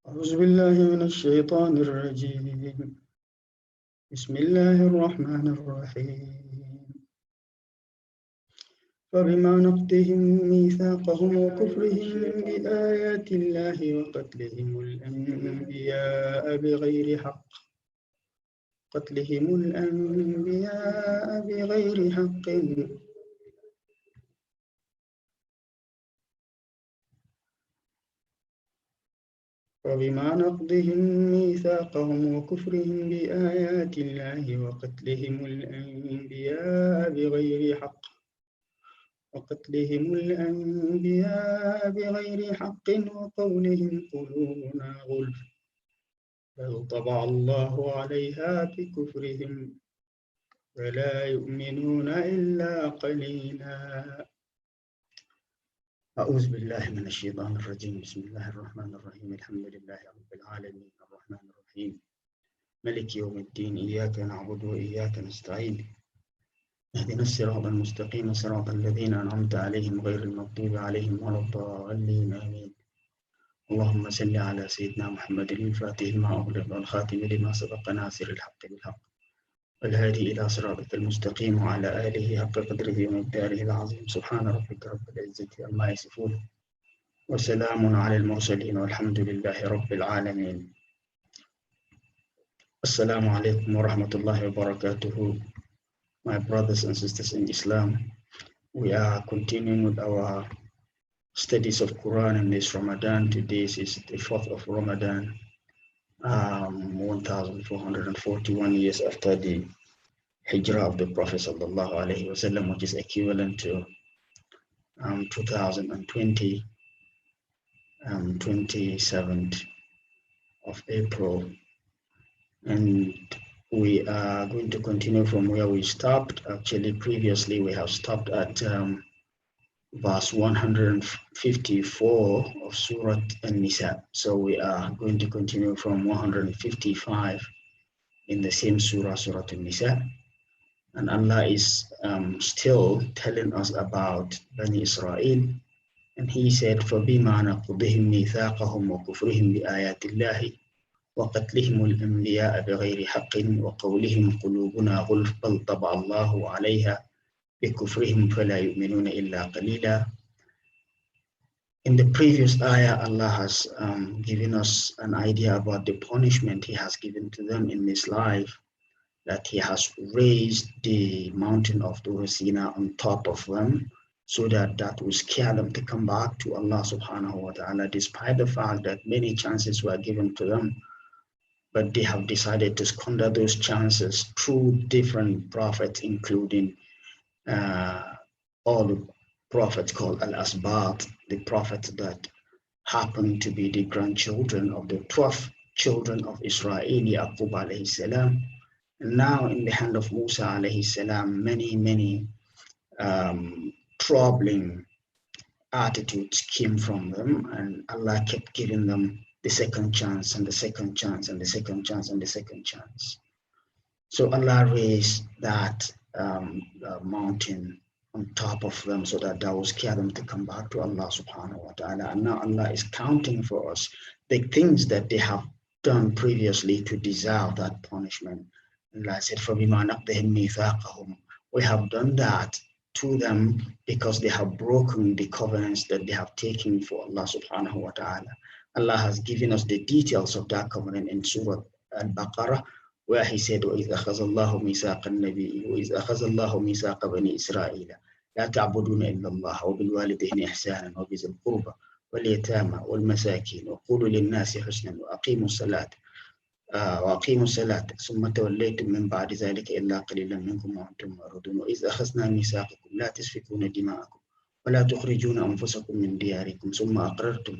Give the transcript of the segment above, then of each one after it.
أعوذ بالله من الشيطان الرجيم. بسم الله الرحمن الرحيم. فبما نقضهم ميثاقهم وكفرهم بآيات الله وقتلهم الأنبياء بغير حق وبما نقضهم ميثاقهم وكفرهم بآيات الله وقتلهم الأنبياء بغير حق وقولهم قلوبنا غلف بل طبع الله عليها بكفرهم ولا يؤمنون إلا قليلا. أعوذ بالله من الشيطان الرجيم. بسم الله الرحمن الرحيم. الحمد لله رب العالمين الرحمن الرحيم ملك يوم الدين. إياك نعبد وإياك نستعين. اهدنا الصراط المستقيم صراط الذين أنعمت عليهم غير المغضوب عليهم ولا الضالين آمين. اللهم صل على سيدنا محمد الفاتح لما أغلق والخاتم لما سبق ناصر الحق بالحق والهادي إلى صراطك المستقيم وعلى آله حق قدره ومقداره العظيم. سبحان ربك رب العزة عما يصفون وسلام على المرسلين والحمد لله رب العالمين. Assalamu alaikum wa rahmatullahi wa barakatuhu. My brothers and sisters in Islam, we are continuing with our studies of Quran in this Ramadan. Today is the 4th of Ramadan, 1441 years after the Hijrah of the Prophet sallallahu alaihi wasallam, which is equivalent to 2020, 27th of April. And we are going to continue from where we stopped. Actually, previously we have stopped at verse 154 of Surah An-Nisa. So we are going to continue from 155 in the same Surah, Surah An-Nisa. And Allah is still telling us about Bani Israel. And He said, فَبِمَا نَقْضِهِمْ مِيثَاقَهُمْ وَكُفْرِهِمْ بِآيَاتِ اللَّهِ وقتلهم الأنبياء بغير حق وقولهم قلوبنا غلف بل طبع الله عليها بكفرهم فلا يؤمنون إلا قليلا. In the previous ayah, Allah has given us an idea about the punishment He has given to them in this life, that He has raised the mountain of Tur Sina on top of them so that will scare them to come back to Allah subhanahu wa ta'ala, despite the fact that many chances were given to them. But they have decided to squander those chances through different prophets, including all the prophets called Al-Asbat, the prophets that happen to be the grandchildren of the 12 children of Israel, Yaqub alayhi salam. And now in the hand of Musa alayhi salam, many troubling attitudes came from them, and Allah kept giving them the second chance and the second chance and the second chance and the second chance. So Allah raised that mountain on top of them so that will scare them to come back to Allah subhanahu wa ta'ala. And now Allah is counting for us the things that they have done previously to deserve that punishment. Allah said, فَبِمَا نَقْضِهِمْ مِيثَاقَهُمْ, we have done that to them because they have broken the covenants that they have taken for Allah subhanahu wa ta'ala. Allah has given us the details of that covenant in Surah Al-Baqarah, where He said, وَإِذْ أَخَذَ اللَّهُ مِيثَاقَ النَّبِيِّ وَإِذْ أَخَذَ اللَّهُ مِيثَاقَ بَنِي إِسْرَائِيلَ لَا تَعْبُدُونَ إِلَّا اللَّهَ وَبِالْوَالِدَيْنِ إِحْسَانًا وَبِذِي الْقُرْبَى وَالْيَتَامَى وَالْمَسَاكِينِ وَقُولُوا لِلنَّاسِ حُسْنًا وَأَقِيمُوا الصَّلَاةَ ثُمَّ تَوَلَّيْتُم مِّن بَعْدِ ذَلِكَ إِلَّا قَلِيلًا مِّنكُمْ وَأَنتُم مُّعْرِضُونَ وَإِذْ أَخَذْنَا مِيثَاقَكُمْ لَا تَسْفِكُونَ دِمَاءَكُمْ وَلَا تُخْرِجُونَ أَنفُسَكُم مِّن دِيَارِكُمْ ثُمَّ أَقْرَرْتُمْ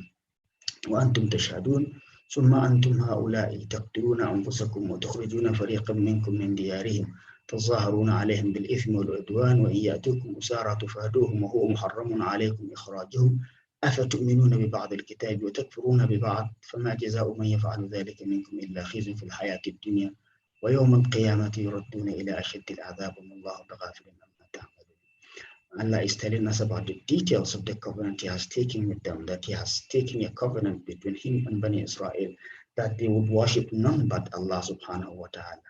وأنتم تشهدون ثم أنتم هؤلاء تقتلون أنفسكم وتخرجون فريقا منكم من ديارهم تظاهرون عليهم بالإثم والعدوان وإن يأتوكم أسارى تفادوهم وهو محرم عليكم إخراجهم أفتؤمنون ببعض الكتاب وتكفرون ببعض فما جزاء من يفعل ذلك منكم إلا خزي في الحياة الدنيا ويوم القيامة يردون إلى أشد العذاب وما الله بغافل عما تعملون. Allah is telling us about the details of the covenant He has taken with them, that He has taken a covenant between Him and Bani Israel, that they would worship none but Allah subhanahu wa ta'ala,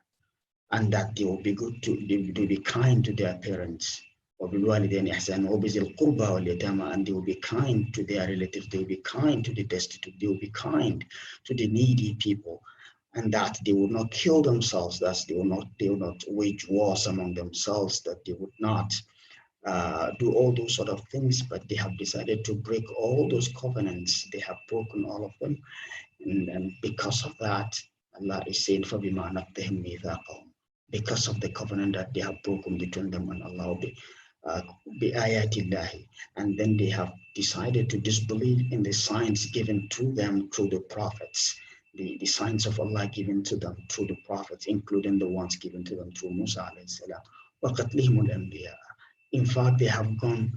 and that they will be good to, they will be kind to their parents. وَبِالْوَالِدَيْنِ إِحْسَانًا وَبِذِي الْقُرْبَى وَالْيَتَامَى, and they will be kind to their relatives, they will be kind to the destitute, they will be kind to the needy people, and that they will not kill themselves, that they will not wage wars among themselves, that they would not do all those sort of things, but they have decided to break all those covenants. They have broken all of them, and because of that, Allah is saying, فَبِمَا نَقْضِهِمْ مِيثَاقَهُم, because of the covenant that they have broken between them and Allah, بِآيَاتِ, and then they have decided to disbelieve in the signs given to them through the prophets, the signs of Allah given to them through the prophets, including the ones given to them through Musa alayhi salam. وَقَتْلِهِمُ الْأَنْبِيَاءَ. In fact, they have gone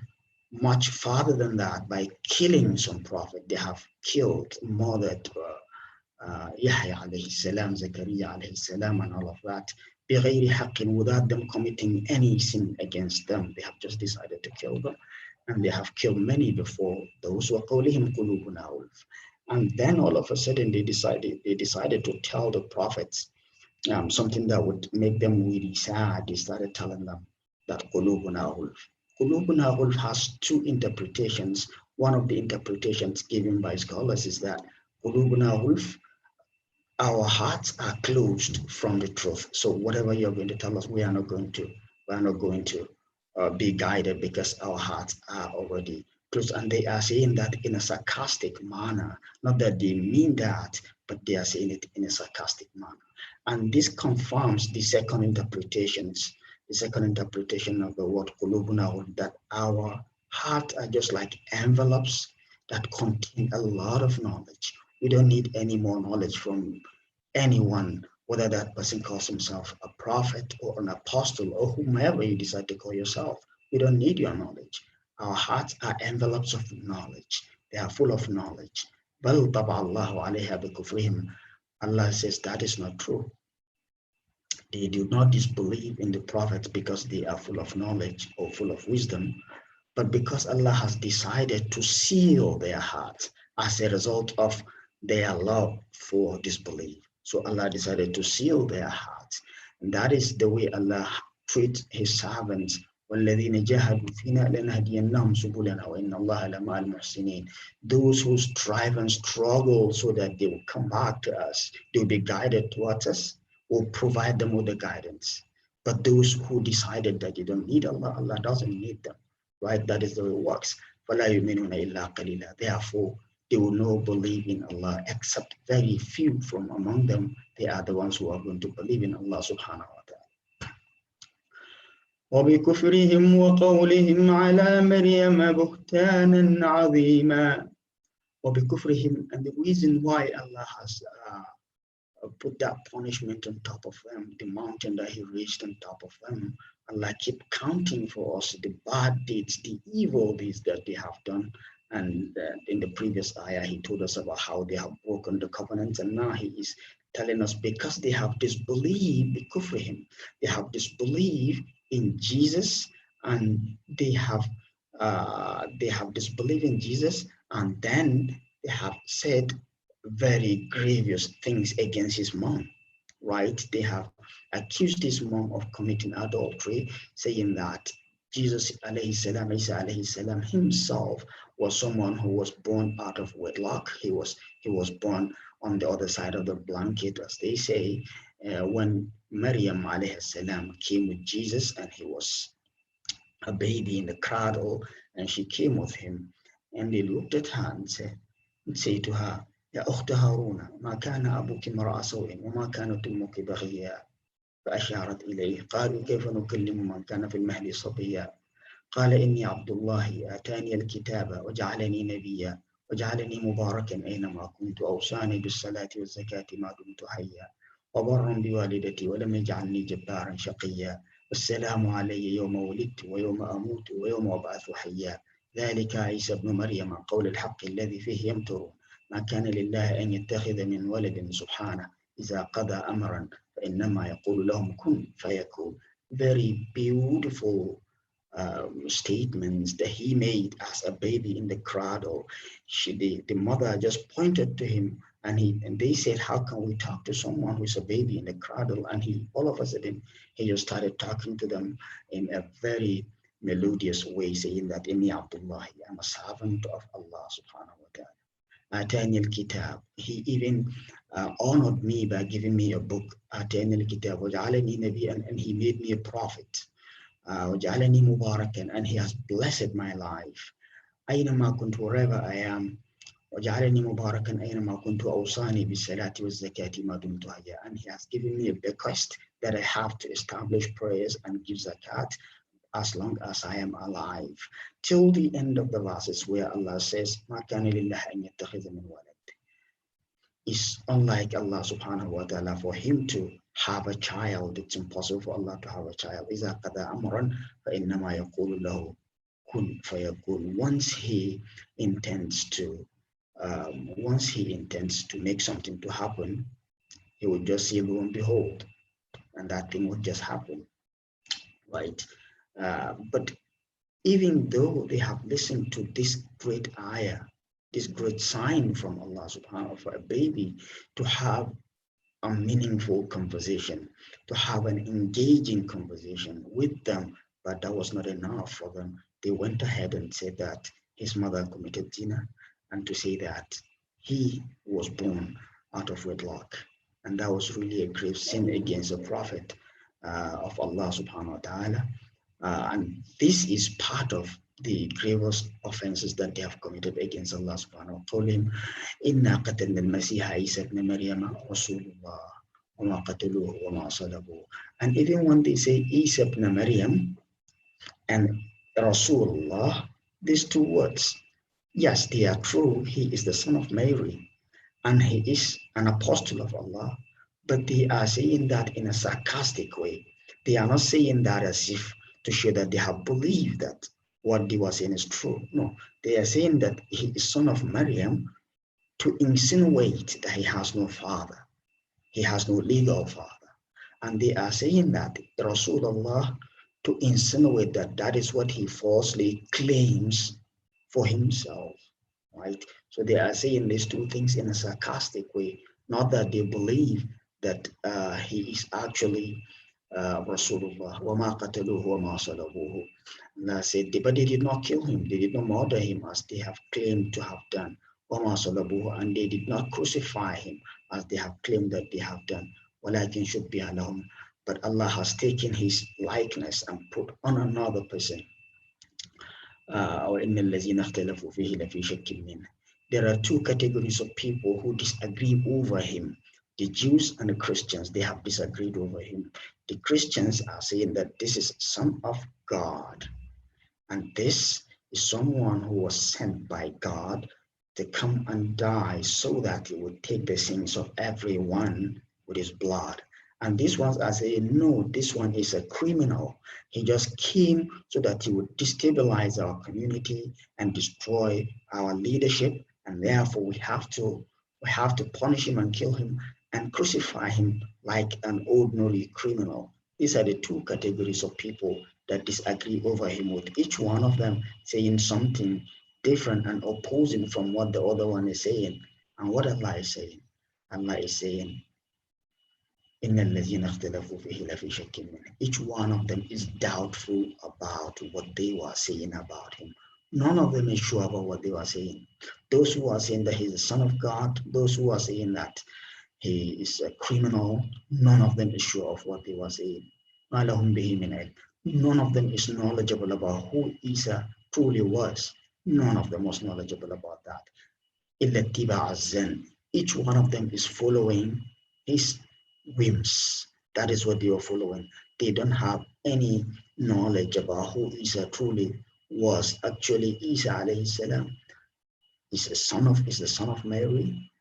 much farther than that by killing some prophet. They have killed, murdered Yahya alayhi salam, Zakaria alayhi salam, and all of that, بِغَيْرِ حَقٍ, without them committing any sin against them. They have just decided to kill them, and they have killed many before those. وَقَوْلِهِمْ قُلُوبُنَا غُلْفٌ. And then all of a sudden they decided to tell the prophets something that would make them really sad. They started telling them that قُلُوبُنَا غُلْفٌ. قُلُوبُنَا غُلْفٌ has two interpretations. One of the interpretations given by scholars is that قُلُوبُنَا غُلْفٌ, our hearts are closed from the truth. So whatever you're going to tell us, we are not going to be guided, because our hearts are already closed. And they are saying that in a sarcastic manner, not that they mean that, but they are saying it in a sarcastic manner. And this confirms the second interpretation of the word qulubuna, that our hearts are just like envelopes that contain a lot of knowledge. We don't need any more knowledge from anyone, whether that person calls himself a prophet or an apostle or whomever you decide to call yourself. We don't need your knowledge. Our hearts are envelopes of knowledge. They are full of knowledge. بَلْ طَبَعَ اللَّهُ عَلَيْهَا بِكُفْرِهِمْ. Allah says that is not true. They do not disbelieve in the prophets because they are full of knowledge or full of wisdom, but because Allah has decided to seal their hearts as a result of their love for disbelief. So Allah decided to seal their hearts. And that is the way Allah treats His servants. وَالَّذِينَ جَاهَدُوا فِينَا لَنَهْدِيَنَّهُمْ سُبُلَنَا وَإِنَّ اللَّهَ لَمَعَ الْمُحْسِنِينَ. Those who strive and struggle so that they will come back to us, they will be guided towards us, will provide them with the guidance. But those who decided that they don't need Allah, Allah doesn't need them. Right? That is the way it works. فَلَا يُؤْمِنُونَ إِلَّا قَلِيلًا. Therefore, they will not believe in Allah except very few from among them. They are the ones who are going to believe in Allah subhanahu wa ta'ala. وَبِكُفْرِهِمْ وَقَوْلِهِمْ عَلَى مَرْيَمَ بُهْتَانًا عَظِيمًا. وَبِكُفْرِهِمْ, and the reason why Allah has put that punishment on top of them, the mountain that He raised on top of them. Allah keep counting for us the bad deeds, the evil deeds that they have done. And in the previous ayah, He told us about how they have broken the covenant, and now He is telling us because they have disbelieved bikufrihim, they have disbelieved in Jesus, and they have disbelieved in Jesus, and then they have said very grievous things against His mom, right? They have accused His mom of committing adultery, saying that Jesus alayhi salam, Isa alayhi salam himself was someone who was born out of wedlock. He was born on the other side of the blanket, as they say. When Maryam alayhi salam came with Jesus, and he was a baby in the cradle, and she came with him, and they looked at her and say to her, يا أخت هارون ما كان أبوك امرأ سوء وما كانت أمك بغيا. فأشارت إليه. قالوا كيف نكلم من كان في المهد صبيا. قال إني عبد الله آتاني الكتاب وجعلني نبيا وجعلني مباركا أينما كنت وأوصاني بالصلاة والزكاة ما دمت حيا وبرا بوالدتي ولم يجعلني جبارا شقيا والسلام علي يوم ولدت ويوم أموت ويوم أبعث حيا ذلك عيسى ابن مريم قول الحق الذي فيه يمترون ما كان لله أن يتخذ من ولد سبحانه إذا قضى أمرا فإنما يقول لهم كن فيكون. Very beautiful statements that he made as a baby in the cradle. The mother just pointed to him, and they said, how can we talk to someone who's a baby in the cradle? And he, all of a sudden, he just started talking to them in a very melodious way, saying that Inni Abdullah, I'm a servant of Allah subhanahu wa ta'ala. Atani al-kitab. He even honored me by giving me a book. Atani al-kitab. Waj'alani nabiyyan, and he made me a prophet. وجعلني مباركا, and he has blessed my life. أينما كنت, wherever I am. وجعلني مباركا أينما كنت أوصاني بالصلاة والزكاة ما دمت حيا, and he has given me a bequest that I have to establish prayers and give zakat as long as I am alive. Till the end of the verses where Allah says, ما كان لله أن يتخذ من ولد. It's unlike Allah subhanahu wa ta'ala for him to have a child. It's impossible for Allah to have a child. إذا قضى أمرا فإنما يقول له كن فيكون. Once he intends to make something to happen, he would just say, lo and behold, and that thing would just happen, right? But even though they have listened to this great ayah, this great sign from Allah subhanahu wa ta'ala for a baby to have a meaningful conversation, to have an engaging conversation with them, but that was not enough for them. They went ahead and said that his mother committed zina, and to say that he was born out of wedlock. And that was really a grave sin against the Prophet of Allah subhanahu wa ta'ala. And this is part of the grievous offenses that they have committed against Allah subhanahu wa ta'ala. إِنَّا قَتَلْنَا الْمَسِيحَ عِيسَى ابْنَ مَرْيَمَ رَسُولُ اللَّهِ وَمَا قَتَلُوهُ وَمَا صَلَبُوهُ. And even when they say Isa ibn Maryam and Rasulullah, these two words, yes, they are true. He is the son of Mary and he is an apostle of Allah, but they are saying that in a sarcastic way. They are not saying that as if to show that they have believed that what they were saying is true. No, they are saying that he is son of Maryam to insinuate that he has no father. He has no legal father. And they are saying that Rasulullah to insinuate that that is what he falsely claims for himself, right? So they are saying these two things in a sarcastic way, not that they believe that he is actually Rasulullah. وَمَا قَتَلُوهُ وَمَا صَلَبُوهُ. Allah said, but they did not kill him. They did not murder him as they have claimed to have done. وَمَا صَلَبُوهُ. And they did not crucify him as they have claimed that they have done. وَلَكِنْ شُبِّهَ لَهُمْ. But Allah has taken his likeness and put on another person. وَإِنَّ الَّذِينَ اخْتَلَفُوا فِيهِ لَفِي شَكٍّ مِّنْهُ. There are two categories of people who disagree over him. The Jews and the Christians, they have disagreed over him. The Christians are saying that this is Son of God. And this is someone who was sent by God to come and die so that he would take the sins of everyone with his blood. And these ones are saying, no, this one is a criminal. He just came so that he would destabilize our community and destroy our leadership. And therefore we have to punish him and kill him and crucify him like an ordinary criminal. These are the two categories of people that disagree over him, with each one of them saying something different and opposing from what the other one is saying. And what Allah is saying? Allah is saying, each one of them is doubtful about what they were saying about him. None of them is sure about what they were saying. Those who are saying that he's the Son of God, those who are saying that he is a criminal, none of them is sure of what they were saying. None of them is knowledgeable about who Isa truly was. None of them was knowledgeable about that. Each one of them is following his whims. That is what they are following. They don't have any knowledge about who Isa truly was. Actually, Isa alayhi salam is the son of Mary.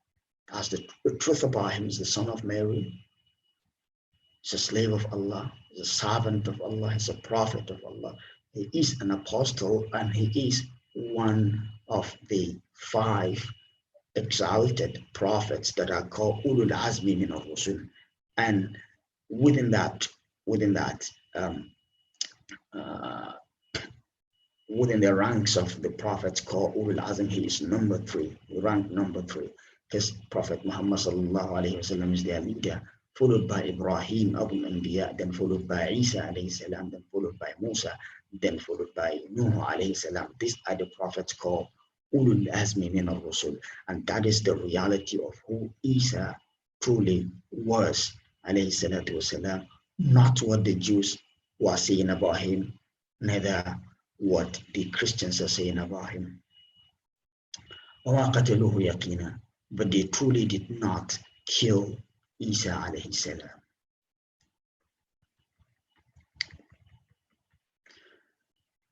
That's the truth about him. Is the son of Mary. He's a slave of Allah. He's a servant of Allah. He's a prophet of Allah. He is an apostle, and he is one of the 5 exalted prophets that are called Ulul Azmi min ar-Rusul. And within that within the ranks of the prophets called Ulul Azm, he is number 3, ranked number 3. Because Prophet Muhammad sallallahu alayhi wasallam is their leader, followed by Ibrahim, Abu Anbiya, then followed by Isa alayhi salam, then followed by Musa, then followed by Nuh alayhi salam. These are the prophets called Ulul Azmi min al-Rusul, and that is the reality of who Isa truly was alayhi salatu wasalam, not what the Jews were saying about him, neither what the Christians are saying about him. وَمَا قَتَلُوهُ يَقِينًا, but they truly did not kill Isa alayhi salam.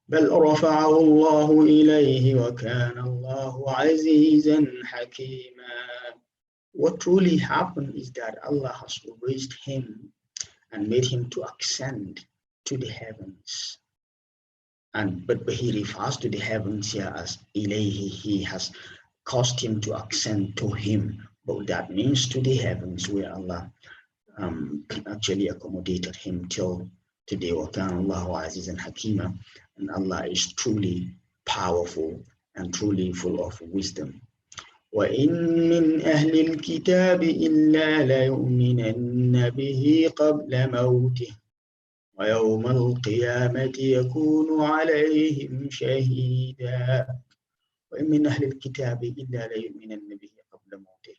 بل رفعه الله إليه وكان الله عزيزا حكيما. What truly happened is that Allah has raised him and made him to ascend to the heavens. But he refers to the heavens here as ilayhi. He has caused him to ascend to him. But that means to the heavens, where Allah actually accommodated him till today. وَكَانَ اللَّهُ عَزِيزًا حَكِيمًا, and Allah is truly powerful and truly full of wisdom. وَإِن مِّنْ أَهْلِ الْكِتَابِ إِلَّا لَيُؤْمِنَنَّ بِهِ قَبْلَ مَوْتِهِ وَيَوْمَ الْقِيَامَةِ يَكُونُ عَلَيْهِمْ شَهِيدًا. وَإِن مِّنْ أَهْلِ الْكِتَابِ إِلَّا لَيُؤْمِنَنَّ بِهِ قَبْلَ مَوْتِهِ.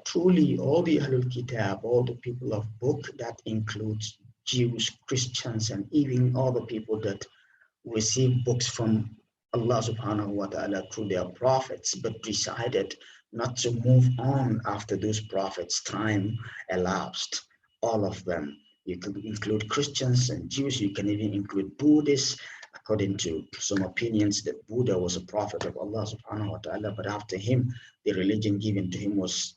Truly, all the Ahlul Kitab, all the people of book, that includes Jews, Christians, and even all the people that receive books from Allah subhanahu wa ta'ala through their prophets, but decided not to move on after those prophets' time elapsed. All of them. You could include Christians and Jews, you can even include Buddhists. According to some opinions, that Buddha was a prophet of Allah subhanahu wa ta'ala, but after him, the religion given to him was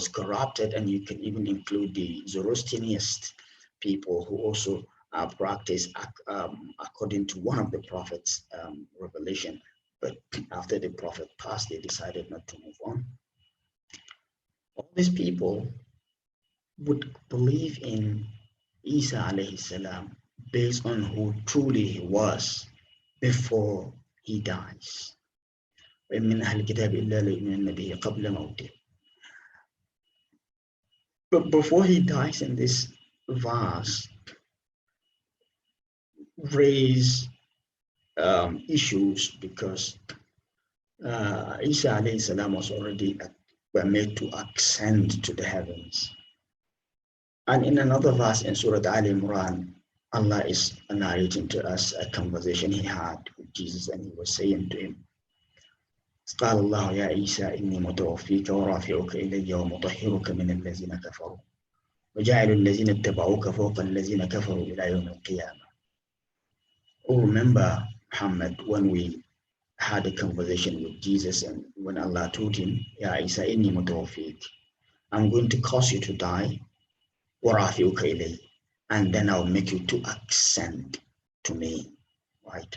corrupted. And you can even include the Zoroastrianist people who also practice according to one of the prophets' revelation. But after the prophet passed, they decided not to move on. All these people would believe in Isa alayhi salam based on who truly he was before he dies. وَمِنْ أَهْلِ الْكِتَابِ إِلَّا لَيُؤْمِنَنَّ بِهِ قَبْلَ مَوْتِهِ. But before he dies, in this verse raise issues, because Isa alayhi salam was already were made to ascend to the heavens. And in another verse in Surah Al Imran, Allah is narrating to us a conversation he had with Jesus, and he was saying to him, قال الله يا عيسى إني متوفيك ورافعك إلي ومطهرك من الذين كفروا وجاعل الذين اتبعوك فوق الذين كفروا إلى يوم القيامة. Oh, remember, Muhammad, when we had a conversation with Jesus, and when Allah told him, Ya Isa inni mutawafik, I'm going to cause you to die, وَرَافِعُكَ إِلَيْهِ, and then I'll make you to ascend to me, right?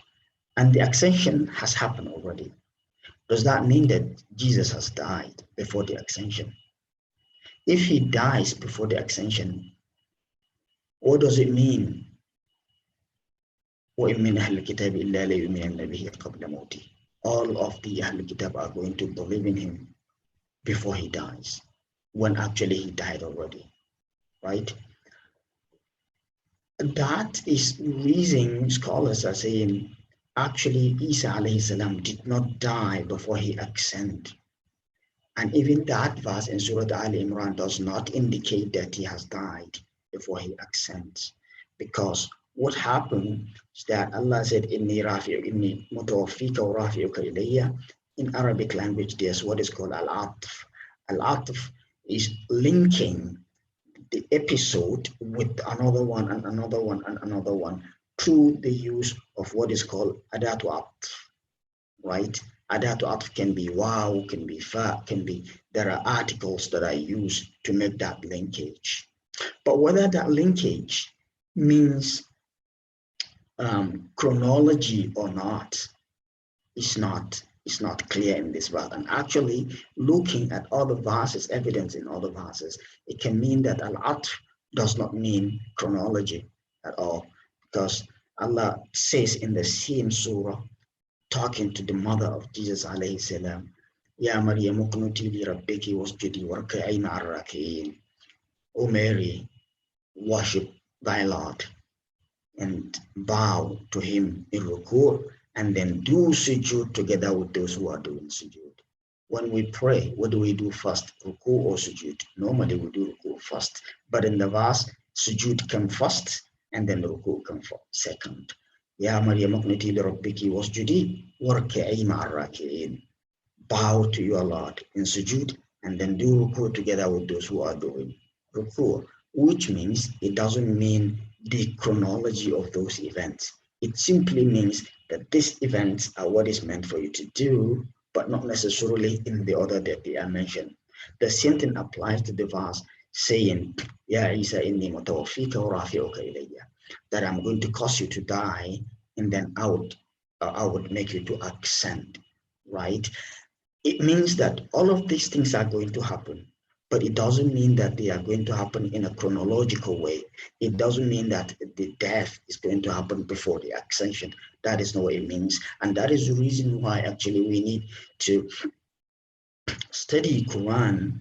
And the ascension has happened already. Does that mean that Jesus has died before the ascension? If he dies before the ascension, what does it mean? وَإِن مِّنْ أَهْلِ الْكِتَابِ إِلَّا لَيُؤْمِنَنَّ بِهِ قَبْلَ مَوْتِهِ. All of the Ahlul Kitab are going to believe in him before he dies, when actually he died already, right? That is reason scholars are saying, actually Isa alayhi salam did not die before he ascended. And even that verse in Surah Al Imran does not indicate that he has died before he ascends. Because what happened is that Allah said, Inni mutawaffika wa rafi'uka ilayya. In Arabic language, there's what is called al-atf. Al-atf is linking the episode with another one and another one and another one through the use of what is called adatu atf, right? Adatu atf can be wow, can be fa, there are articles that are used to make that linkage. But whether that linkage means chronology or not is not clear in this verse. And actually, looking at other verses, evidence in other verses, it can mean that al-atf does not mean chronology at all, because Allah says in the same surah, talking to the mother of Jesus alayhi salam, Ya Maryam uqnuti li rabbiki wasjudi warka'i ma'ar raki'in. O Mary, worship thy Lord and bow to him in ruku and then do sujood together with those who are doing sujood. When we pray, what do we do first, ruku or sujood? Normally we do ruku first, but in the verse, sujood come first and then ruku come second. Ya Maryam uqnuti li rabbiki wasjudi warka'i ma'ar raki'in. Bow to your Lord in sujood and then do ruku together with those who are doing ruku, which means it doesn't mean the chronology of those events. It simply means that these events are what is meant for you to do, but not necessarily in the order that they are mentioned. The same thing applies to the verse saying, Ya Isa inni mutawaffika wa rafi'uka ilayya, that I'm going to cause you to die and then I would make you to ascend, right? It means that all of these things are going to happen, but it doesn't mean that they are going to happen in a chronological way. It doesn't mean that the death is going to happen before the ascension. That is not what it means. And that is the reason why actually we need to study Quran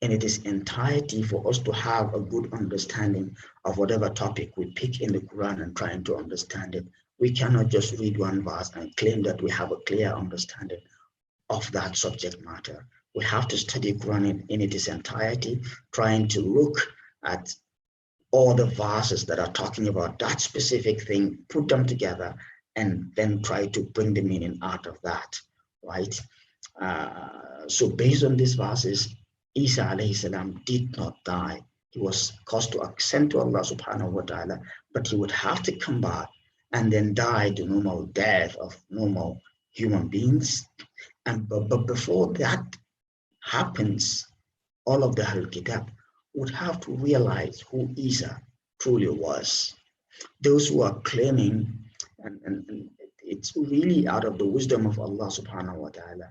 in its entirety for us to have a good understanding of whatever topic we pick in the Quran and trying to understand it. We cannot just read one verse and claim that we have a clear understanding of that subject matter. We have to study Quran in its entirety, trying to look at all the verses that are talking about that specific thing, put them together, and then try to bring the meaning out of that, right? So based on these verses, Isa alayhi salam did not die. He was caused to ascend to Allah subhanahu wa ta'ala, but he would have to come back and then die the normal death of normal human beings. And but before that happens, all of the Ahlul Kitab would have to realize who Isa truly was. Those who are claiming, and it's really out of the wisdom of Allah subhanahu wa ta'ala,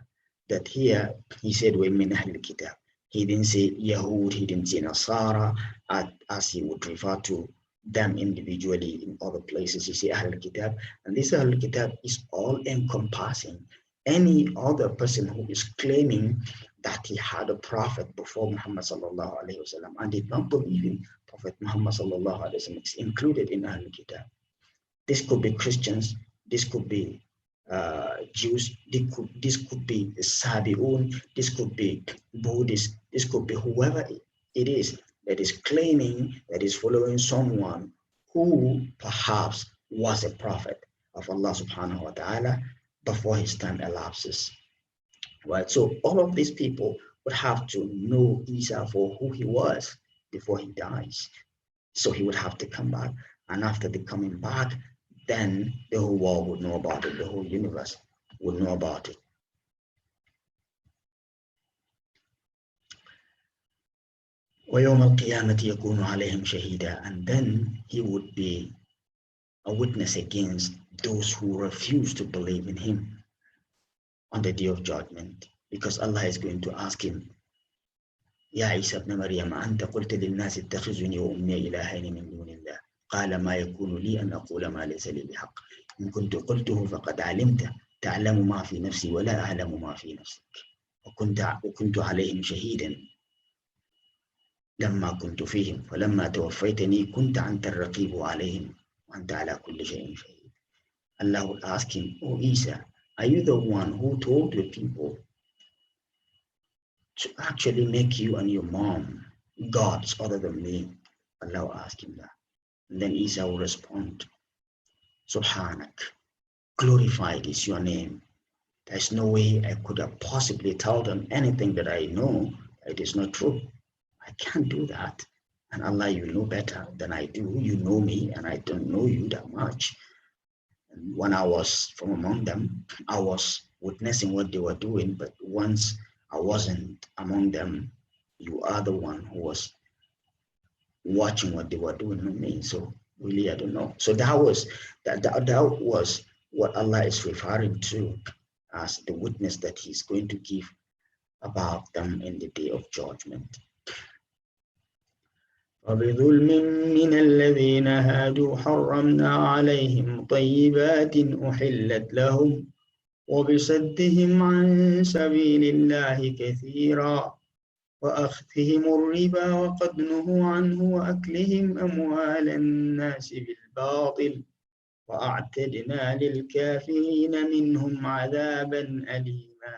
that here he said, we min Ahlul Kitab. He didn't say Yahud, he didn't say Nasara, as he would refer to them individually in other places. He say Ahlul Kitab, and this Ahlul Kitab is all encompassing any other person who is claiming that he had a prophet before Muhammad sallallahu alaihi wasallam and did not believe in Prophet Muhammad sallallahu alaihi wasallam. It's included in Ahlul Kitab. This could be Christians, this could be Jews, this could be Sabi'un, this could be Buddhists, this could be whoever it is that is claiming that is following someone who perhaps was a prophet of Allah subhanahu wa ta'ala before his time elapses. Right? So all of these people would have to know Isa for who he was before he dies. So he would have to come back. And after the coming back, then the whole world would know about it, the whole universe would know about it. وَيَوْمَ الْقِيَامَةِ يَكُونُ عَلَيْهِمْ شَهِيدًا. And then he would be a witness against those who refuse to believe in him on the day of judgment, because Allah is going to ask him, يا عيسى ابن مريم أنت قلت للناس اتخذني وأمي إلهين من دون الله قال ما يكون لي أن أقول ما ليس لي بحق إن كنت قلته فقد علمت تعلم ما في نفسي ولا أعلم ما في نفسك وكنت عليهم شهيدا لما كنت فيهم فلما توفيتني كنت أنت الرقيب عليهم وأنت على كل شيء شهيد. Allah will ask him, oh Isa, are you the one who told the people to actually make you and your mom gods other than me? Allah will ask him that. And then Isa will respond, Subhanak, glorified is your name. There's no way I could have possibly told them anything that I know. It is not true. I can't do that. And Allah, you know better than I do. You know me, and I don't know you that much. And when I was from among them, I was witnessing what they were doing. But once I wasn't among them, you are the one who was watching what they were doing with me. So really, I don't know. So that was what Allah is referring to as the witness that he's going to give about them in the day of judgment. وبظلم من الذين هادوا حرمنا عليهم طيبات أحلت لهم وبصدهم عن سبيل الله كثيرا وأخذهم الربا وقد نهوا عنه وأكلهم أموال الناس بالباطل وأعتدنا للكافرين منهم عذابا أليما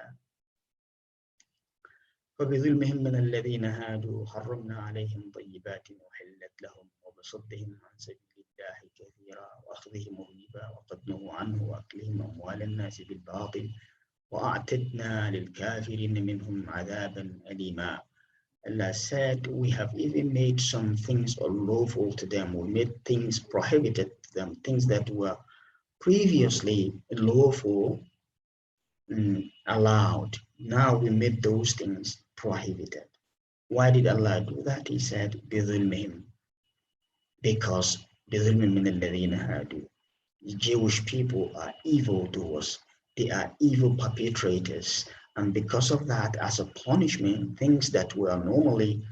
وبظلمهم من الذين هادوا حرمنا عليهم طيبات أحلت لهم وبصدهم عن سبيل الله كثيرا وأخذهم الربا وقد نهوا عنه وأكلهم أموال الناس بالباطل وأعتدنا للكافرين منهم عذابا أليما. Allah said, we have even made some things unlawful to them. We made things prohibited to them, things that were previously lawful, allowed. Now we made those things prohibited. Why did Allah do that? He said, بِظُلْمِهِمْ, because بِظُلْمٍ مِّنَ الَّذِينَ هَادُوا. The Jewish people are evildoers. They are evil perpetrators. And because of that, as a punishment, things that were normally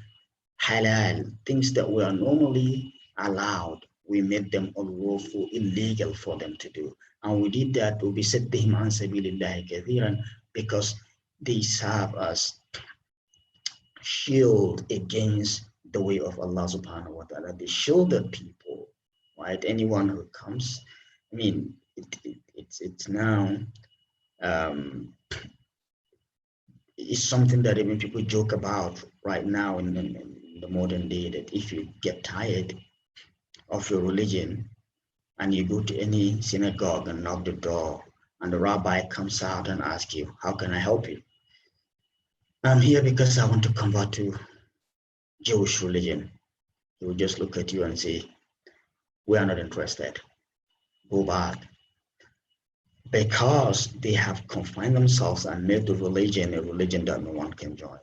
halal, things that were normally allowed, we made them unlawful, illegal for them to do. And we did that وَبِصَدِّهِمْ عَنْ سَبِيلِ اللَّهِ كَثِيرًا, because they serve as shield against the way of Allah subhanahu wa ta'ala. They shield the people, right? Anyone who comes, I mean, it's now, it's something that even people joke about right now in the modern day, that if you get tired of your religion and you go to any synagogue and knock the door and the rabbi comes out and asks you, how can I help you? I'm here because I want to convert to Jewish religion. He will just look at you and say, we are not interested. Go back. Because they have confined themselves and made the religion a religion that no one can join.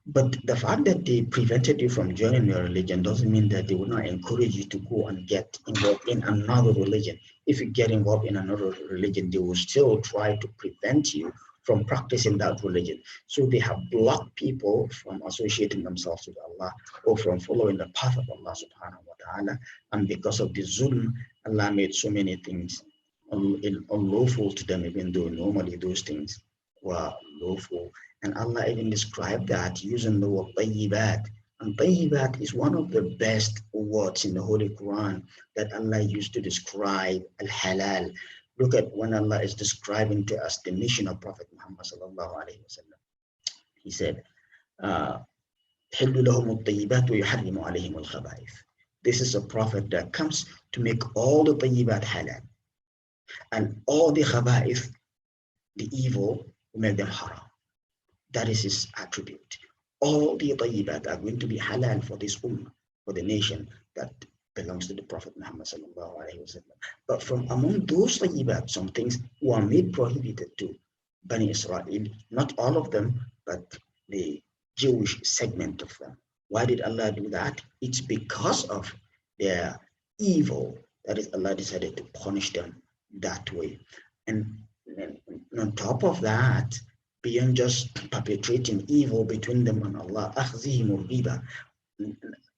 But the fact that they prevented you from joining your religion doesn't mean that they will not encourage you to go and get involved in another religion. If you get involved in another religion, they will still try to prevent you from practicing that religion. So they have blocked people from associating themselves with Allah or from following the path of Allah subhanahu wa ta'ala. And because of the zulm, Allah made so many things unlawful to them, even though normally those things were lawful. And Allah even described that using the word tayyibat. And tayyibat is one of the best words in the Holy Quran that Allah used to describe al-halal. Look at when Allah is describing to us the mission of Prophet Muhammad sallallahu alaihi wasallam. He said, this is a prophet that comes to make all the tayyibat halal. And all the khaba'ith, the evil, will make them haram. That is his attribute. All the tayyibat are going to be halal for this ummah, for the nation that belongs to the Prophet Muhammad sallallahu alaihi wasallam. But from among those tayyibat, some things were made prohibited to Bani Israel. Not all of them, but the Jewish segment of them. Why did Allah do that? It's because of their evil. That is, Allah decided to punish them that way. And on top of that, beyond just perpetrating evil between them and Allah, akhzihim riba.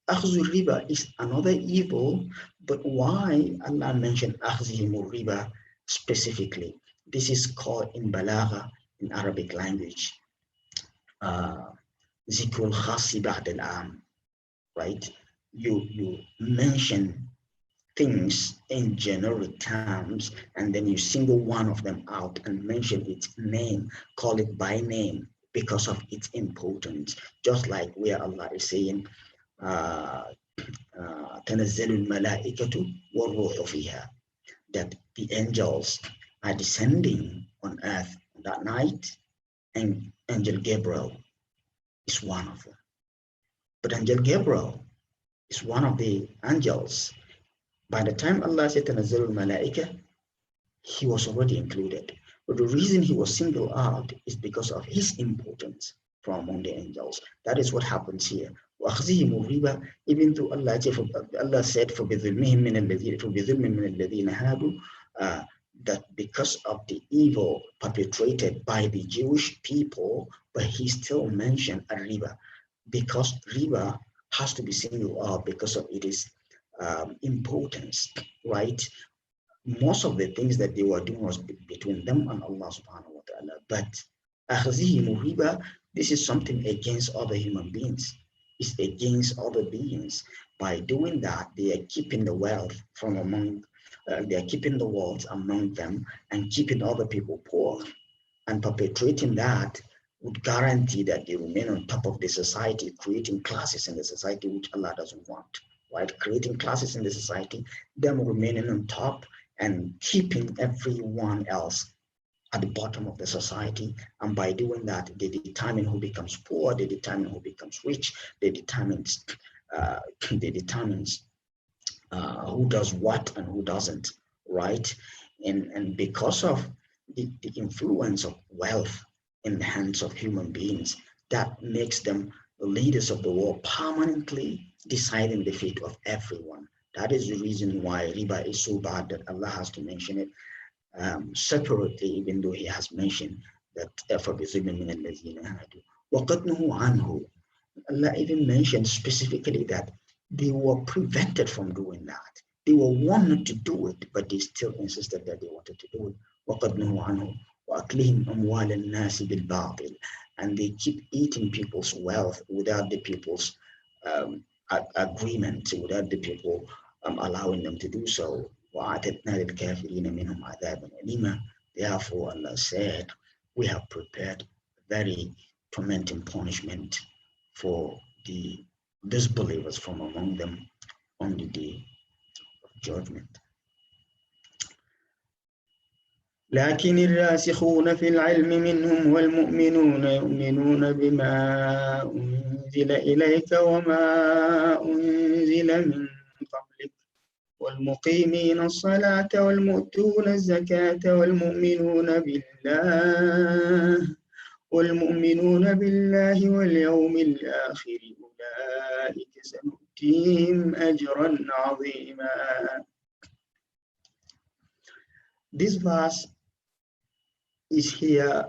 Akhzu riba is another evil, but why Allah mentioned akhzihim riba specifically? This is called in balagha, in Arabic language, zikrul khasi ba'd al-am, right? You mention things in generic terms, and then you single one of them out and mention its name, call it by name because of its importance. Just like where Allah is saying, تنزل الملائكة والروح فيها, that the angels are descending on earth that night, and Angel Gabriel is one of them. But Angel Gabriel is one of the angels. By the time Allah said Tanazzalul Malaika, he was already included. But the reason he was singled out is because of his importance from among the angels. That is what happens here. Even though Allah said, that because of the evil perpetrated by the Jewish people, but he still mentioned a riba, because riba has to be singled out because of its importance, right? Most of the things that they were doing was between them and Allah subhanahu wa ta'ala. But أخذهم riba, this is something against other human beings. It's against other beings. By doing that, they are keeping the wealth from among, they are keeping the wealth among them and keeping other people poor. And perpetrating that would guarantee that they remain on top of the society, creating classes in the society which Allah doesn't want, right? Creating classes in the society, them remaining on top and keeping everyone else at the bottom of the society. And by doing that, they determine who becomes poor, they determine who becomes rich, they determine who does what and who doesn't, right? And because of the influence of wealth in the hands of human beings, that makes them the leaders of the world, permanently deciding the fate of everyone. That is the reason why riba is so bad that Allah has to mention it separately, even though He has mentioned that Allah even mentioned specifically that they were prevented from doing that. They were wanted to do it, but they still insisted that they wanted to do it. وَقَدْ نُهُوا عَنْهُ وَأَكْلِهِمْ أَمْوَالَ النَّاسِ بِالْبَاطِلِ. And they keep eating people's wealth without the people's agreement, without the people allowing them to do so. وَأَعْتَدْنَا لِلْكَافِرِينَ مِنْهُمْ عَذَابًا أَلِيمًا. Therefore, Allah said, we have prepared very tormenting punishment for the disbelievers from among them on the day of judgment. لكن الراسخون في العلم منهم والمؤمنون يؤمنون بما أنزل إليك وما أنزل من قبلك والمقيمين الصلاة والمؤتون الزكاة والمؤمنون بالله واليوم الآخر أولئك سنؤتيهم أجرا عظيما. This verse is here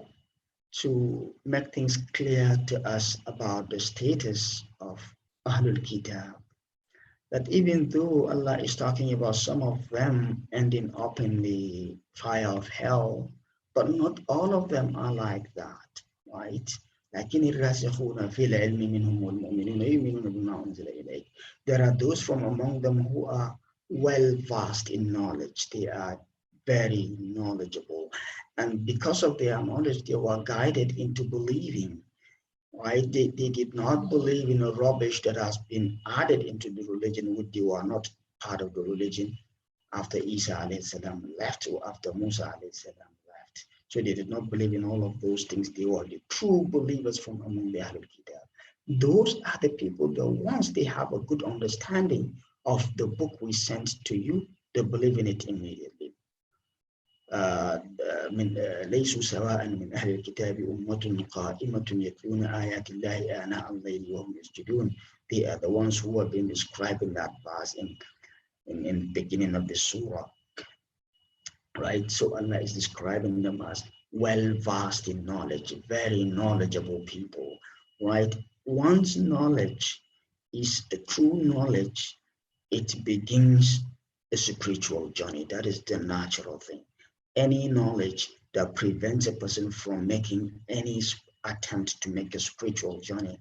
to make things clear to us about the status of Ahlul Kitab. That even though Allah is talking about some of them ending up in the fire of hell, but not all of them are like that, right? There are those from among them who are well versed in knowledge. They are very knowledgeable, and because of their knowledge, they were guided into believing. Right? They did not believe in a rubbish that has been added into the religion, which they were not part of the religion after Isa alayhi salam left or after Musa alayhi salam left. So they did not believe in all of those things. They were the true believers from among the Ahlul Kitab. Those are the people that once they have a good understanding of the book we sent to you, they believe in it immediately. ليسوا سواء من أهل الكتاب أمة قائمة يتلون آيات الله آناء الليل وهم يسجدون. They are the ones who have been describing that verse in the beginning of the surah, right? So Allah is describing them as well versed in knowledge, very knowledgeable people, right? Once knowledge is a true knowledge, it begins a spiritual journey. That is the natural thing. Any knowledge that prevents a person from making any attempt to make a spiritual journey,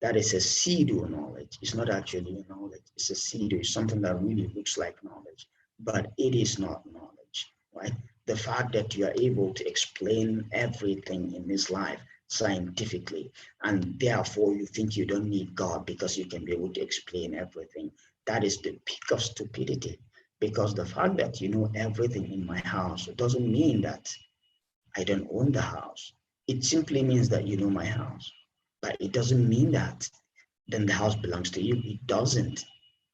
that is a pseudo knowledge. It's not actually a knowledge. It's a pseudo. It's something that really looks like knowledge, but it is not knowledge, right? The fact that you are able to explain everything in this life scientifically, and therefore you think you don't need God because you can be able to explain everything, that is the peak of stupidity. Because the fact that you know everything in my house doesn't mean that I don't own the house. It simply means that you know my house. But it doesn't mean that then the house belongs to you. It doesn't,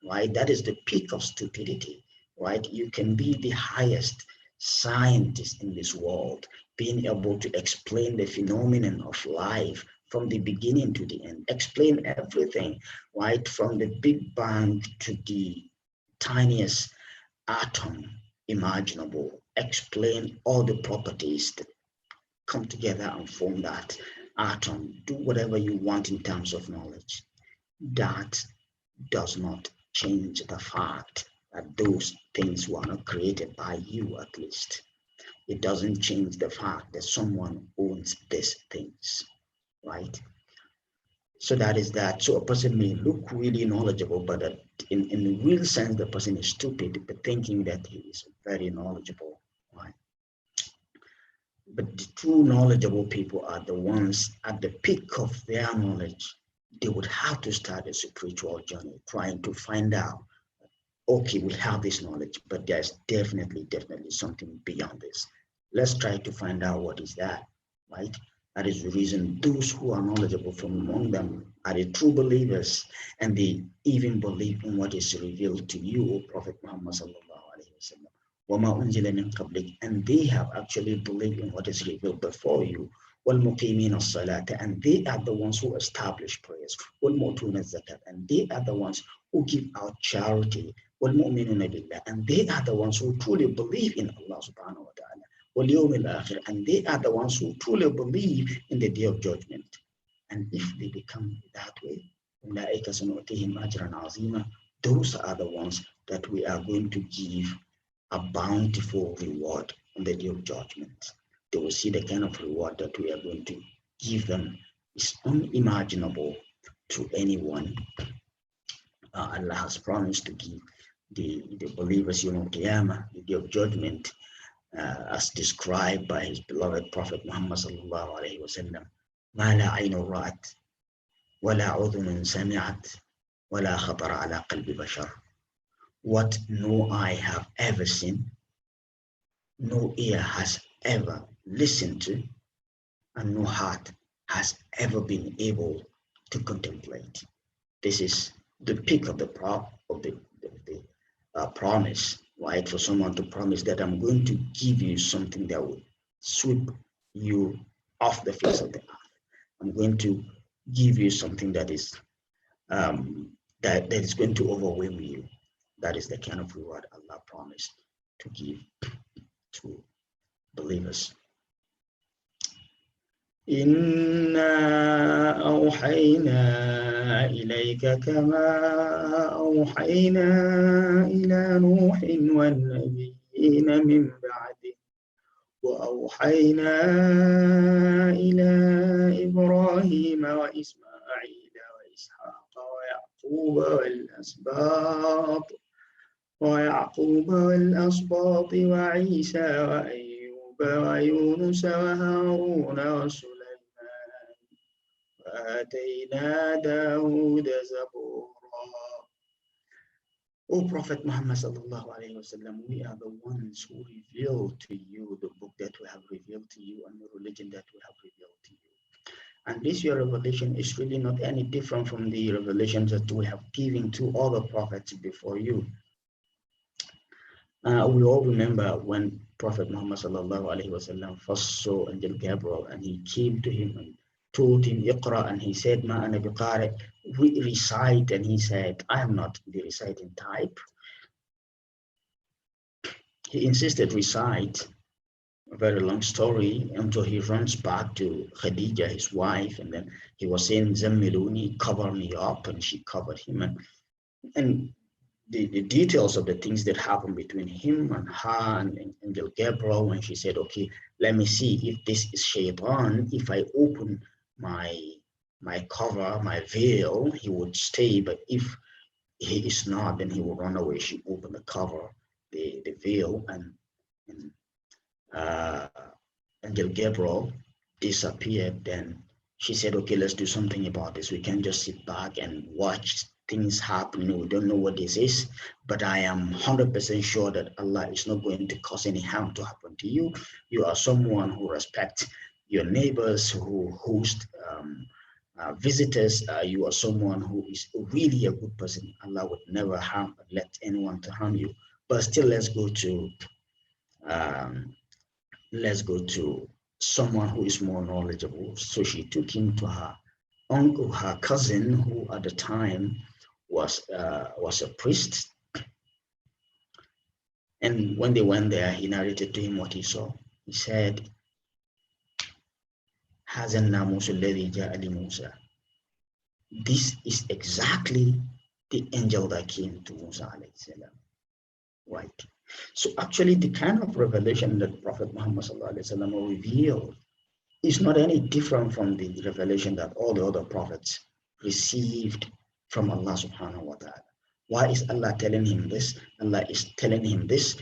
right? That is the peak of stupidity, right? You can be the highest scientist in this world, being able to explain the phenomenon of life from the beginning to the end, explain everything, right? From the Big Bang to the tiniest atom imaginable, explain all the properties that come together and form that atom, do whatever you want in terms of knowledge. That does not change the fact that those things were not created by you, at least. It doesn't change the fact that someone owns these things, right? So that is that. So a person may look really knowledgeable, but in the real sense, the person is stupid, but thinking that he is very knowledgeable, right? But the true knowledgeable people are the ones at the peak of their knowledge. They would have to start a spiritual journey, trying to find out, okay, we have this knowledge, but there's definitely something beyond this. Let's try to find out what is that, right? That is the reason those who are knowledgeable from among them are the true believers, and they even believe in what is revealed to you, O Prophet Muhammad sallallahu alaihi wasallam. وَمَا أُنزِلَ مِن قَبْلِكَ, and they have actually believed in what is revealed before you. وَالْمُقِيمِينَ الصَّلَاةَ, and they are the ones who establish prayers. وَالْمُؤْتُونَ الزَّكَاةَ, and they are the ones who give out charity. وَالْمُؤْمِنُونَ بِاللَّهِ, and they are the ones who truly believe in Allah subhanahu wa ta'ala. وَالْيَوْمِ الْآخِرِ, and they are the ones who truly believe in the day of judgment. And if they become that way, أُولَٰئِكَ سَنُؤْتِيهِمْ أَجْرًا عَظِيمًا, those are the ones that we are going to give a bountiful reward on the day of judgment. They will see the kind of reward that we are going to give them is unimaginable to anyone. Allah has promised to give the believers Yawm al-Qiyamah, the day of judgment, as described by his beloved Prophet Muhammad sallallahu alayhi wa sallam. ما لا عين رأت ولا أذن سمعت ولا خطر على قلب بشر. What no eye have ever seen, no ear has ever listened to, and no heart has ever been able to contemplate. This is the peak of the promise, right? For someone to promise that I'm going to give you something that will sweep you off the face of the earth. I'm going to give you something that is that is going to overwhelm you. That is the kind of reward Allah promised to give to believers. إنا أوحينا إليك كما أوحينا إلى نوح والنبيين من بعده وأوحينا إلى إبراهيم وإسماعيل وإسحاق ويعقوب والأسباط وعيسى وأيوب ويونس وهارون وسليمان وآتينا داود زبورا. O Prophet Muhammad sallallahu alayhi wa sallam, we are the ones who reveal to you the book that we have revealed to you and the religion that we have revealed to you. And this your revelation is really not any different from the revelations that we have given to all the prophets before you. We all remember when Prophet Muhammad sallallahu alaihi wasallam first saw Angel Gabriel, and he came to him and told him Iqra, and he said Ma ana biqari, recite, and he said I am not the reciting type. He insisted recite, a very long story, until he runs back to Khadija, his wife, and then he was saying Zammiluni, cover me up, and she covered him, and the details of the things that happened between him and her and Angel Gabriel, when she said, okay, let me see if this is Shaitan. If I open my cover, my veil, he would stay, but if he is not, then he will run away. She opened the cover, the veil, and Angel Gabriel disappeared. Then she said, okay, let's do something about this. We can't just sit back and watch things happening. We don't know what this is, but I am 100% sure that Allah is not going to cause any harm to happen to you. You are someone who respects your neighbors, who host visitors. You are someone who is really a good person. Allah would never let anyone to harm you. But still, let's go to someone who is more knowledgeable. So she took him to her uncle, her cousin, who at the time was a priest. And when they went there, he narrated to him what he saw. He said, this is exactly the angel that came to Musa alayhi salam. Right. So actually the kind of revelation that Prophet Muhammad sallallahu alaihi wasallam revealed is not any different from the revelation that all the other prophets received from Allah subhanahu wa ta'ala. Why is Allah telling him this? Allah is telling him this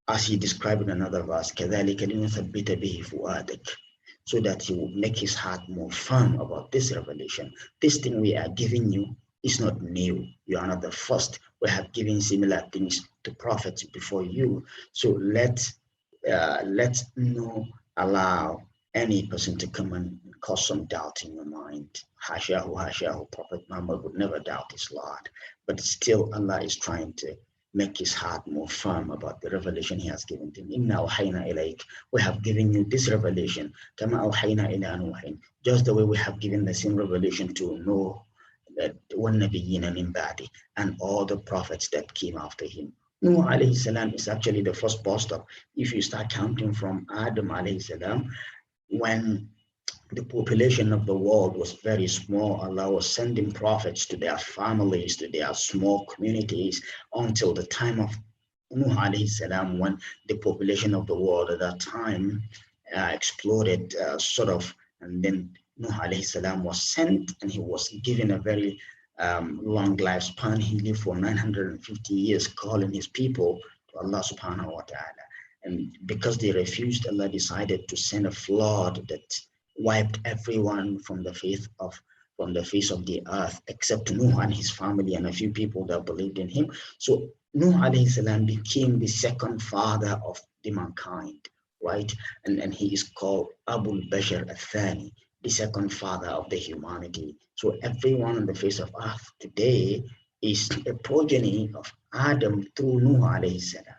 as he described in another verse, كَذَلِكَ لِنُثَبِّتَ بِهِ فُؤَادَكَ, so that he will make his heart more firm about this revelation. This thing we are giving you is not new. You are not the first. We have given similar things to prophets before you. So let's not allow any person to come and cause some doubt in your mind. Hashahu, hashahu, Prophet Muhammad would never doubt his Lord. But still Allah is trying to make his heart more firm about the revelation he has given to him. Inna awhayna ilayk. We have given you this revelation. Kama awhayna ila Nuhin. Just the way we have given the same revelation to Noah, وَالنَّبِيِّينَ مِن بَعْدِهِ, and all the prophets that came after him. Nuh alayhi salam is actually the first bus stop. If you start counting from Adam alayhi salam, when the population of the world was very small, Allah was sending prophets to their families, to their small communities, until the time of Nuh alayhi salam, when the population of the world at that time exploded, and then Nuh alayhi salam was sent, and he was given a very long lifespan. He lived for 950 years, calling his people to Allah subhanahu wa ta'ala. And because they refused, Allah decided to send a flood that wiped everyone from the face of the earth, except Nuh and his family and a few people that believed in him. So Nuh alayhi salam became the second father of the mankind, right? And he is called Abul Bashar al-Thani, the second father of the humanity. So everyone on the face of earth today is a progeny of Adam through Nuh alayhi salam.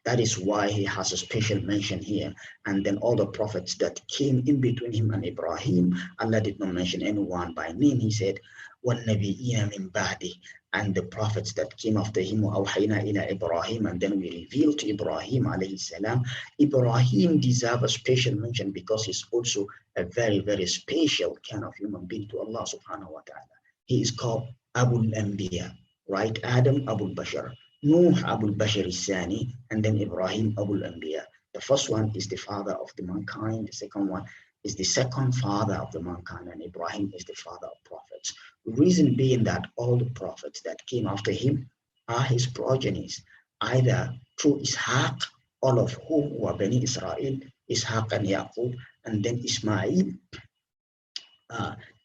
That is why he has a special mention here. And then all the prophets that came in between him and Ibrahim, Allah did not mention anyone by name. He said, وَالنَّبِيِّينَ مِن بَعْدِهِ, and the prophets that came after him, وَأَوْحَيْنَا إِلَى Ibrahim, and then we revealed to Ibrahim alayhi salam. Ibrahim deserves a special mention because he's also a very, very special kind of human being to Allah subhanahu wa ta'ala. He is called Abul Anbiya, right? Adam Abul Bashar, Nuh Abul Bashar Sani, and then Ibrahim Abul Anbiya. The first one is the father of the mankind. The second one is the second father of the mankind, and Ibrahim is the father of prophets. The reason being that all the prophets that came after him are his progenies, either through Ishaq, all of whom were Bani Israel, Ishaq and Yaqub, and then Ismail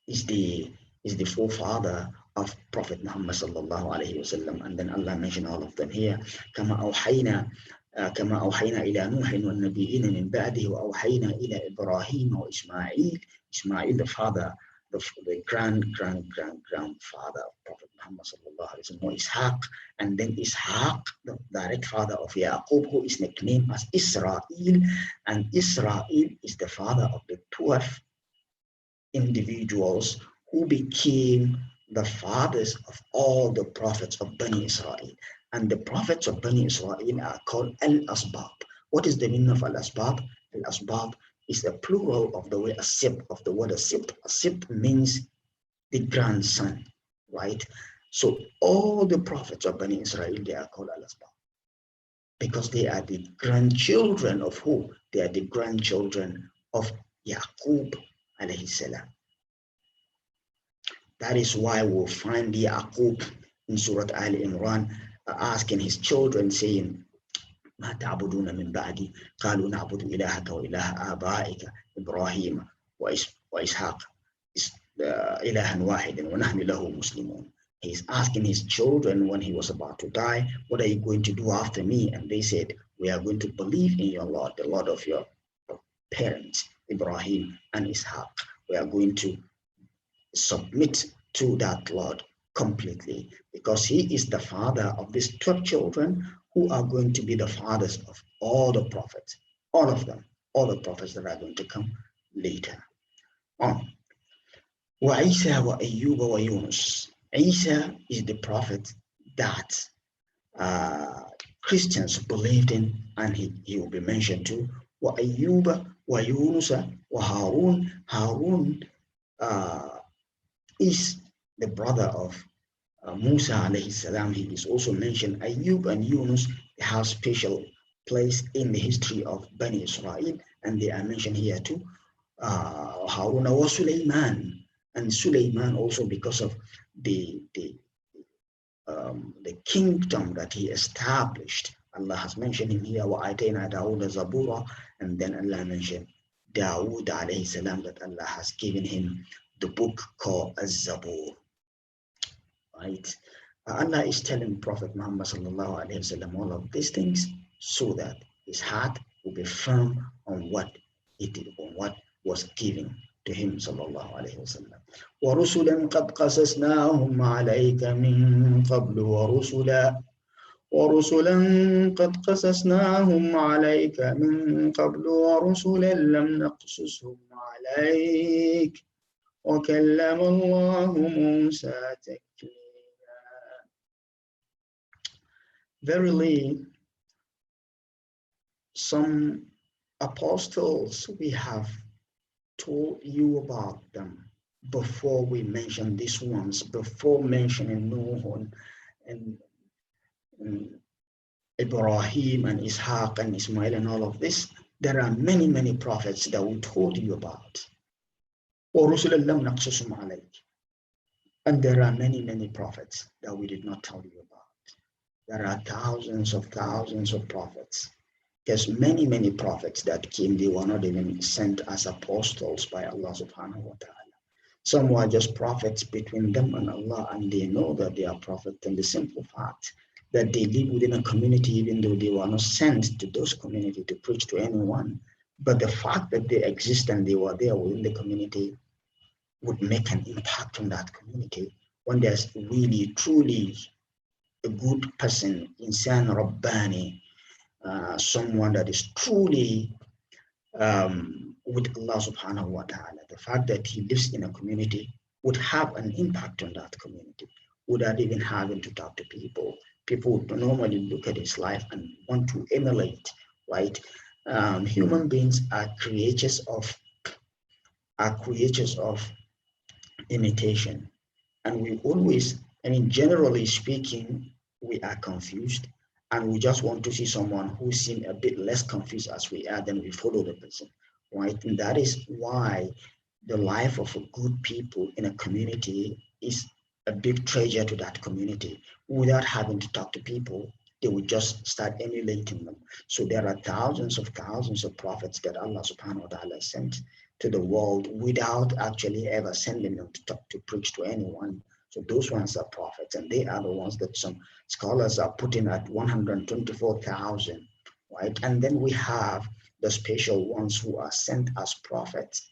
is the forefather of Prophet Muhammad sallallahu alaihi wasallam, and then Allah mentioned all of them here. كما أوحينا إلى نوح والنبيين من بعده وأوحينا إلى إبراهيم وإسماعيل. Ismail, the father, the grandfather of Prophet Muhammad sallallahu alaihi wasallam, Ishaq, and then Ishaq, the direct father of Yaqub, who is nicknamed as Israel, and Israel is the father of the 12 individuals who became the fathers of all the prophets of Bani Israel. And the prophets of Bani Israel are called Al-Asbab. What is the meaning of Al-Asbab? Al-Asbab is a plural of the word Asib, of the word Asib. Asib means the grandson, right? So all the prophets of Bani Israel, they are called Al-Asbab because they are the grandchildren of who? They are the grandchildren of Yaqub alayhi salam. That is why we'll find Yaqub in Surah Al Imran asking his children, saying, ما تعبدون من بعدي قالوا نعبد إلهك وإله آبائك إبراهيم وإسحاق إلها واحدا ونحن له مسلمون. He's asking his children when he was about to die, what are you going to do after me? And they said, we are going to believe in your Lord, the Lord of your parents, Ibrahim and Ishaq. We are going to submit to that Lord completely, because he is the father of these 12 children who are going to be the fathers of all the prophets, all of them, all the prophets that are going to come later on. وَعِيسَى وَأَيُّوبَ وَيُونُسَ. Isa is the prophet that Christians believed in, and he will be mentioned too. وَأَيُّوبَ وَيُونُسَ وَهَارُونَ. Harun is the brother of Musa alayhi salam, he is also mentioned. Ayub and Yunus have special place in the history of Bani Israel, and they are mentioned here too. Haruna was Sulaiman, and Sulaiman also because of the kingdom that he established. Allah has mentioned him here, وَآتَيْنَا دَاوُودَ زَبُورًا, and then Allah mentioned Dawood alayhi salam, that Allah has given him the book called Az-Zabur. Right? Allah is telling Prophet Muhammad sallallahu alayhi wasallam all of these things so that his heart will be firm on what was given to him sallallahu alayhi wasallam. وَرُسُلًا قَدْ قَصَصْنَاهُمْ عَلَيْكَ مِنْ قَبْلُ وَرُسُلًا قَدْ قَصَصْنَاهُمْ عَلَيْكَ مِنْ قَبْلُ وَرُسُلًا لَمْ نَقْصُصْهُمْ عَلَيْكَ وَكَلَّمَ اللَّهُ مُوسَى تَكْلِيمًا. Verily, some apostles we have told you about them before we mention these ones, before mentioning Noah and Ibrahim and Ishaq and Ismail and all of this. There are many, many prophets that we told you about. And there are many, many prophets that we did not tell you about. There are thousands of prophets. There's many, many prophets that came, they were not even sent as apostles by Allah subhanahu wa ta'ala. Some were just prophets between them and Allah, and they know that they are prophets, and the simple fact that they live within a community, even though they were not sent to those communities to preach to anyone, but the fact that they exist and they were there within the community would make an impact on that community. When there's really, truly a good person, insan Rabbani, someone that is truly with Allah subhanahu wa ta'ala, the fact that he lives in a community would have an impact on that community without even having to talk to people. People would normally look at his life and want to emulate, right? Human beings are creatures of imitation, and we always, generally speaking, we are confused, and we just want to see someone who seems a bit less confused as we are, then we follow the person, right? And that is why the life of good people in a community is a big treasure to that community. Without having to talk to people, they would just start emulating them. So there are thousands of prophets that Allah subhanahu wa ta'ala sent to the world without actually ever sending them to talk, to preach to anyone. So those ones are prophets, and they are the ones that some scholars are putting at 124,000, right? And then we have the special ones who are sent as prophets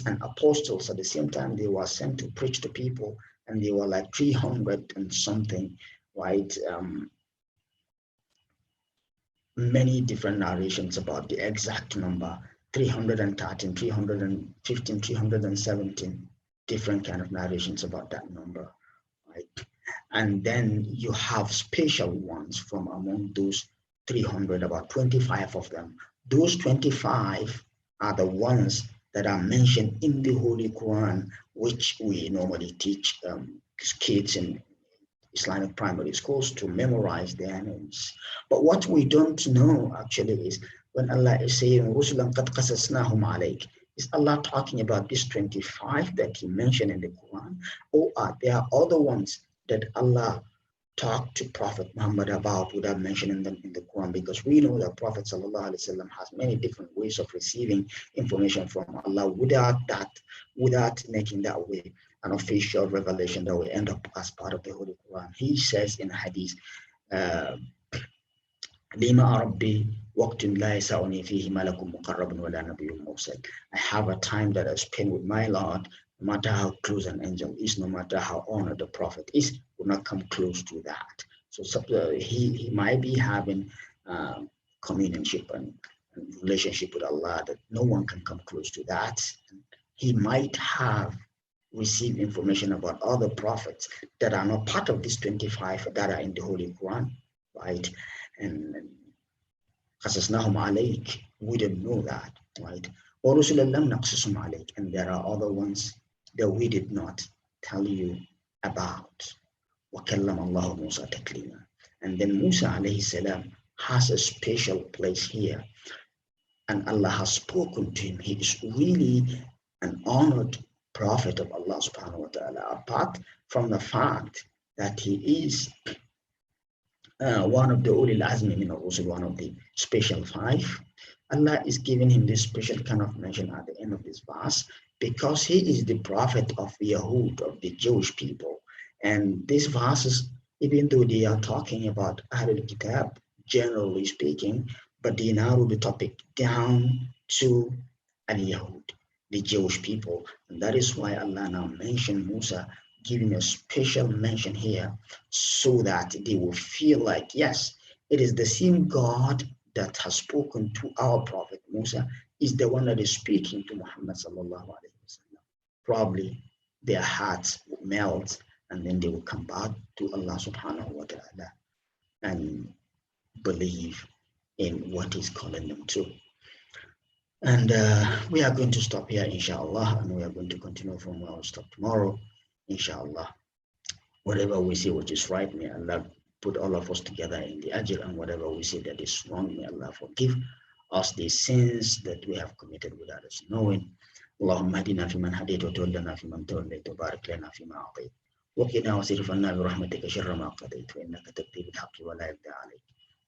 and apostles. At the same time, they were sent to preach to people, and they were like 300 and something, right? Many different narrations about the exact number, 313, 315, 317, different kind of narrations about that number, right? And then you have special ones from among those 300, about 25 of them. Those 25 are the ones that are mentioned in the Holy Quran, which we normally teach kids in Islamic primary schools to memorize their names. But what we don't know actually is when Allah is saying, "Rusulan qad qasasnahum alayk," is Allah talking about these 25 that He mentioned in the Quran, or are there other ones that Allah talked to Prophet Muhammad about without mentioning them in the Quran? Because we know that Prophet sallallahu alaihi wasallam has many different ways of receiving information from Allah without making that way an official revelation that will end up as part of the Holy Quran. He says in Hadith, Lima Rabbi waqtin la yasa'uni fihi malakun muqarrabun wala nabiyyun mursal. I have a time that I spend with my Lord, no matter how close an angel is, no matter how honored the prophet is, will not come close to that. So he might be having companionship and relationship with Allah that no one can come close to that. He might have received information about other prophets that are not part of these 25 that are in the Holy Quran, right? And qasasnahum alayk, we didn't know that, right? And there are other ones that we did not tell you about, وَكَلَّمَ اللَّهُ مُوسَى تَكْلِيمًا. And then Musa alayhi salam has a special place here, and Allah has spoken to him. He is really an honored prophet of Allah subhanahu wa ta'ala, apart from the fact that he is one of the ulil azmi min al-rusul, one of the special five. Allah is giving him this special kind of mention at the end of this verse because he is the prophet of Yahud, of the Jewish people. And these verses, even though they are talking about Ahlul Kitab, generally speaking, but they narrow the topic down to Al-Yahud, the Jewish people. And that is why Allah now mentioned Musa, giving a special mention here so that they will feel like, yes, it is the same God that has spoken to our prophet Musa is the one that is speaking to Muhammad sallallahu alaihi wasallam. Probably their hearts will melt and then they will come back to Allah subhanahu wa ta'ala and believe in what he's calling them to. And we are going to stop here, inshallah, and we are going to continue from where we stop tomorrow, inshallah. Whatever we say which is right, may Allah put all of us together in the ajr, and whatever we say that is wrong, may Allah forgive us the sins that we have committed without us knowing. اللهم اهدنا فيمن هديت وتولنا فيمن توليت وبارك لنا فيما أعطيت وقنا واصرف عنا برحمتك شر ما قضيت فإنك تقضي بالحق ولا يقضى عليك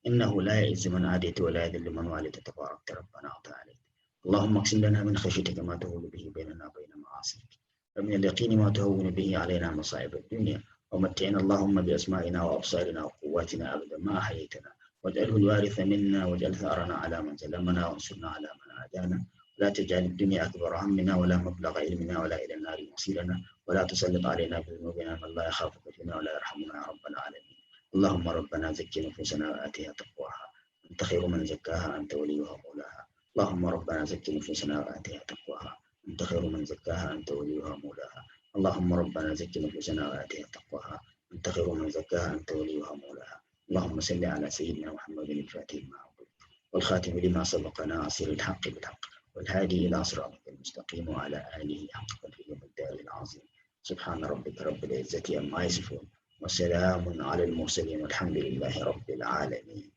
إنه لا يعز من عاديت ولا يذل من واليت تبارك ربنا وتعالى. اللهم اقسم لنا من خشيتك ما تهول به بيننا وبين معاصيك ومن اليقين ما تهون به علينا مصائب الدنيا ومتعنا اللهم بأسمائنا وأبصارنا وقواتنا أبدا ما أحييتنا واجعله الوارث منا واجعل ثأرنا على من ظلمنا وانصرنا على من عادانا ولا تجعل الدنيا أكبر همنا ولا مبلغ علمنا ولا إلى النار مصيرنا ولا تسلط علينا بذنوبنا من لا يخافك فينا ولا يرحمنا يا رب العالمين. اللهم ربنا زكي نفوسنا وآتها تقواها أنت خير من زكاها أنت وليها مولاها. اللهم ربنا زكي نفوسنا وآتها تقواها أنت خير من زكاها أنت وليها مولاها. اللهم ربنا زكي نفوسنا وآتها تقواها أنت خير من زكاها أنت وليها مولاها. اللهم صل على سيدنا محمد الفاتح لما أغلق والخاتم لما سبق ناصر الحق بالحق والهادي إلى صراطك المستقيم وعلى آله حق قدره والدار العظيم. سبحان ربك رب العزة عما يصفون وسلام على المرسلين والحمد لله رب العالمين.